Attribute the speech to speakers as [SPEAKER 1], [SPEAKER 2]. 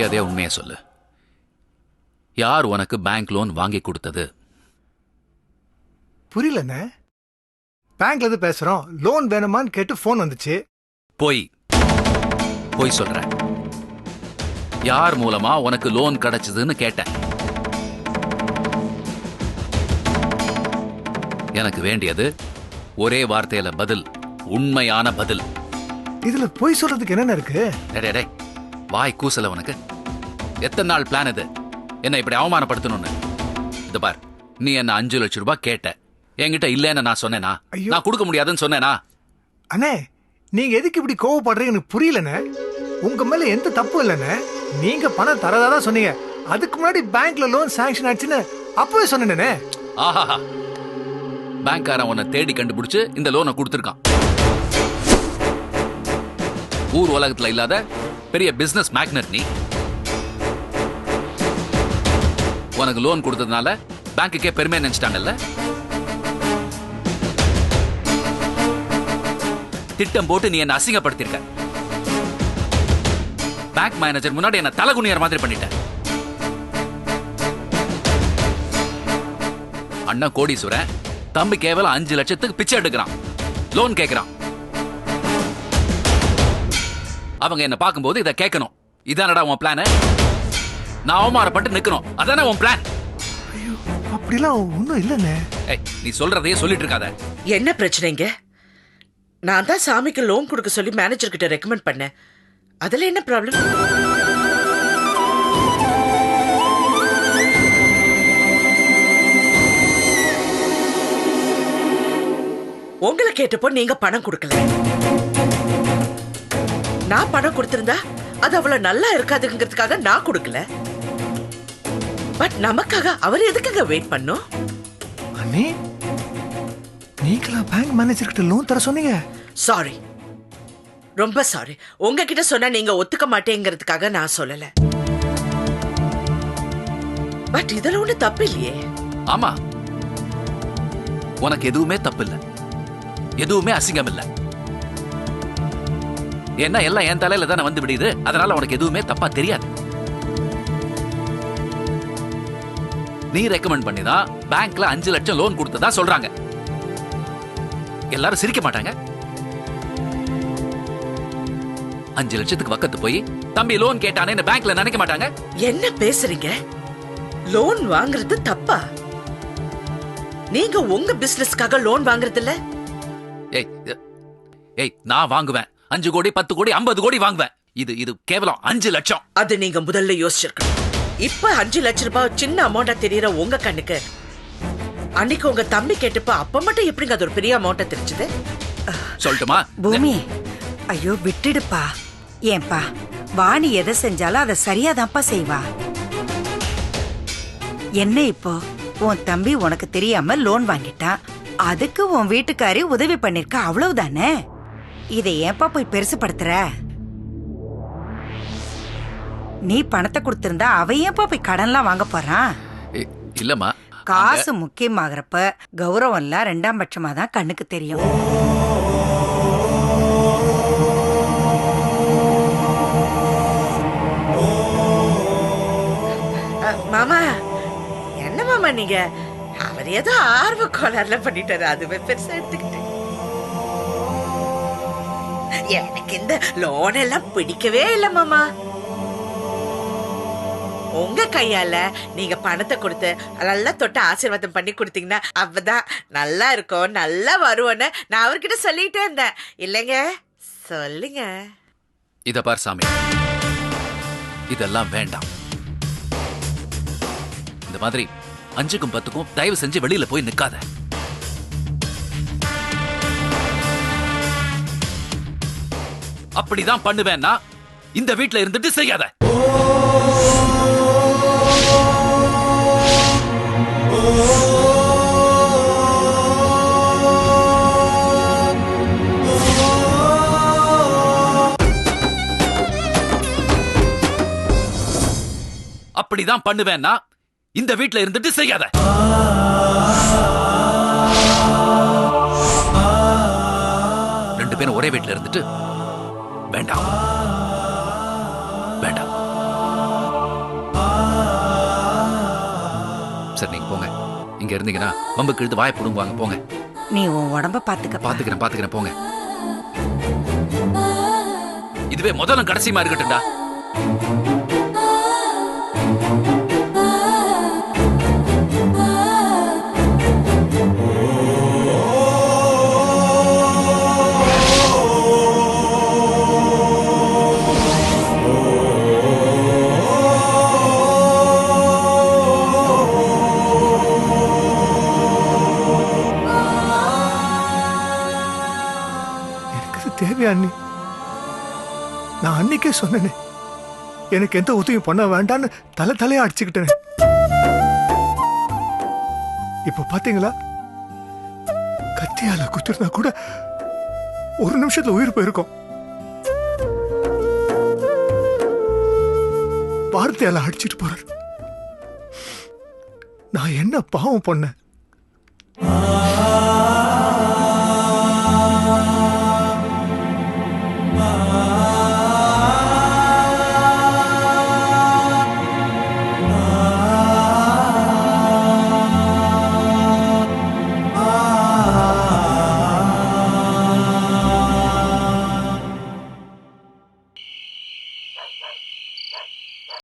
[SPEAKER 1] மரியாதையா உண்மையை சொல்லு. யார் உனக்கு பேங்க் லோன் வாங்கி கொடுத்தது?
[SPEAKER 2] புரியலண்ணே. பேங்க்ல இருந்து பேசுறோம். லோன் வேணுமான்னு கேட்டு போன் வந்துச்சு.
[SPEAKER 1] போய் சொல்றேன். யார் மூலமா உனக்கு லோன் கிடைச்சதுன்னு கேட்டேன். எனக்கு வேண்டியது ஒரே வார்த்தையில பதில், உண்மையான பதில்.
[SPEAKER 2] இதுல போய் சொல்றதுக்கு என்னென்ன இருக்கு?
[SPEAKER 1] வாய் கூசல உனக்கு. எத்தனை நாள் பிளான் இது? என்ன இப்படி அவமானப்படுத்தணும்னு? இது பார், நீ என்ன 5 லட்சம் ரூபாய் கேட்ட. என்கிட்ட இல்லன்னு நான் சொன்னேனா? நான் கொடுக்க முடியாதுன்னு சொன்னேனா?
[SPEAKER 2] அண்ணே, நீங்க எதுக்கு இப்படி கோவப்படுறீங்க எனக்கு புரியலண்ணே. உங்க மேல எந்த தப்பும் இல்லைண்ணே. நீங்க பணம் தரதாதான் சொன்னீங்க. அதுக்கு முன்னாடி பேங்க்ல லோன் சாங்ஷன் ஆச்சுன்னு அப்பவே சொன்னேனே.
[SPEAKER 1] ஆஹா, பேங்க்காரன் உன்னை தேடி கண்டுபிடிச்சு இந்த லோனை கொடுத்துருக்கான். ஊர் உலகத்துல இல்லாத பெரிய பிசினஸ் மேக்னட் நீ. உனக்கு லோன் கொடுத்ததுனால பேங்குக்கே பெருமையா நினைச்சிட்டாங்கல்ல. திட்டம் போட்டு நீ என்ன அசிங்கப்படுத்திருக்க. பேங்க் மேனேஜர் முன்னாடி என்ன தலகுனியர் மாதிரி பண்ணிட்ட. அண்ணன் கோடீஸ்வரன், தம்பி கேவலம் 5 லட்சத்துக்கு பிச்சை எடுக்கிறான், லோன் கேட்கிறான். அவங்க என்ன பார்க்கும்போது இதை கேட்கணும். இதானடா உன் பிளான்? நான் அவமானப்பட்டு நிக்கணும், அதானே உன் பிளான்?
[SPEAKER 2] ஐயோ, அப்படிலாம் ஒண்ணும் இல்லைண்ணே.
[SPEAKER 1] நீ சொல்றதையே சொல்லிட்டு இருக்காத.
[SPEAKER 3] என்ன பிரச்சனைங்க? நான் தான் சாமிக்கு லோன் கொடுக்க சொல்லி மேனேஜர் கிட்ட ரெக்கமெண்ட் பண்ணேன். அதுல என்ன ப்ராப்ளம்? உங்களை கேட்டப்போ நீங்க பணம் கொடுக்கல. நான் பணம் கொடுத்திருந்தா அது அவ்வளவு நல்லா இருக்காதுங்கிறதுக்காக நான் கொடுக்கல. பட் நமக்காக அவர் எதுக்குங்க வெயிட் பண்ணும்?
[SPEAKER 2] அண்ணே, நீங்களா பேங்க் மேனேஜர் கிட்ட லோன் தர சொன்னீங்க?
[SPEAKER 3] சாரி, ரொம்ப சாரி. உங்ககிட்ட சொன்னா நீங்க ஒத்துக்க மாட்டேங்கிறதுக்காக நான் சொல்லல. பட் இதுல ஒண்ணு தப்பு இல்லையே.
[SPEAKER 1] ஆமா, உனக்கு எதுவுமே தப்பு இல்ல, எதுவுமே அசிங்கம் இல்ல. ஏன்னா எல்லாம் என் தலையில தானே வந்து விடுது. அதனால உனக்கு எதுவுமே தப்பா தெரியாது. நீ ரெக்கமெண்ட் பண்ணிதான் பேங்க்ல 5 லட்சம் லோன் கொடுத்ததா சொல்றாங்க. எல்லாரும் சிரிக்க மாட்டாங்க? 5 லட்சத்துக்கு பக்கத்து போய் தம்பி லோன் கேட்டானே பேங்க்ல நினைக்க மாட்டாங்க?
[SPEAKER 3] என்ன பேசுறீங்க? லோன் வாங்குறது தப்பா? நீங்க உங்க பிசினஸ்க்காக லோன் வாங்குறது இல்ல?
[SPEAKER 1] ஏய், நான் வாங்குவேன். 5 கோடி 10 கோடி 50 கோடி வாங்குவேன். இது கேவலம் 5 லட்சம்.
[SPEAKER 3] அது நீங்க முதல்ல யோசிச்சிருக்கணும். இப்ப 5 லட்சம் ரூபாய் சின்ன அமௌண்டா தெரியற உங்க கண்ணுக்கு, அன்னைக்கு உங்க தம்பி கேட்டப்ப அப்ப மட்டும் எப்படிங்க அது ஒரு பெரிய அமௌண்டா தெரிஞ்சது?
[SPEAKER 1] சொல்லட்டுமா?
[SPEAKER 4] பூமி, ஐயோ விட்டுடுப்பா. ஏன்பா, வாணி எதை செஞ்சாலும் அதை சரியாதான்ப்பா செய்வா. என்ன இப்போ உன் தம்பி உனக்கு தெரியாம லோன் வாங்கிட்டான், அதுக்கு உன் வீட்டுக்காரி உதவி பண்ணிருக்க, அவ்வளவுதானே. இதை ஏன்பா போய் பெருசுப்படுத்துற? நீ பணத்தை கொடுத்திருந்தா அவ ஏன்பா போய் கடன்லாம் வாங்க போறான்?
[SPEAKER 1] இல்லம்மா,
[SPEAKER 4] காசு முக்கியமாகறப்ப கௌரவம் எல்லாம் 2ஆம் பட்சமா தான் கண்ணுக்கு தெரியும்.
[SPEAKER 3] மாமா, என்ன மாமா நீங்க? அவர் ஏதோ ஆர்வ கோளாறுல பண்ணிட்டாரு, அதுவே பெருசா எடுத்துக்கிட்டு. எனக்கு இந்த லோன் எல்லாம் பிடிக்கவே இல்ல மாமா. உங்க கையால நீங்க பணத்தை கொடுத்து நல்லா தொட்டு ஆசீர்வாதம் பண்ணி கொடுத்தீங்கன்னா அப்பதான் நல்லா இருக்கும், நல்லா வருவோன்னு நான் அவர்கிட்ட சொல்லிட்டே இருந்தேன். இல்லைங்க, சொல்லுங்க.
[SPEAKER 1] இத பார் சாமி, இதெல்லாம் வேண்டாம். இந்த மாதிரி 5க்கும் 10க்கும் தயவு செஞ்சு வெளியில போய் நிக்காத. அப்படிதான் பண்ணுவேன்னா இந்த வீட்டுல இருந்துட்டு செய்யாத. அப்படிதான் பண்ணுவேன்னா இந்த வீட்டுல இருந்துட்டு செய்யாத. ரெண்டு பேரும் ஒரே வீட்டுல இருந்துட்டு வேண்டாம் வேண்டாம். சார் நீங்க போங்க. இங்க இருந்தீங்கன்னா வம்புக்கு இழுத்து வாயை புடுங்குவாங்க. போங்க.
[SPEAKER 4] நீ உன் உடம்ப பாத்துக்க.
[SPEAKER 1] பாத்துக்கிறேன் போங்க. இதுவே முதலும் கடைசியுமா இருக்கட்டும்டா.
[SPEAKER 2] தேவையா அண்ணி? நான் அன்னைக்கே சொன்னேனே எனக்கு எந்த உதவியும் பண்ண வேண்டான்னு தலையா அடிச்சுக்கிட்டேன். இப்ப பாத்தீங்களா, கத்தியால குத்திருந்தா கூட ஒரு நிமிஷத்துல உயிர் போயிருக்கும். வார்த்தையால அடிச்சிட்டு போறாரு. நான் என்ன பாவம் பண்ணேன்?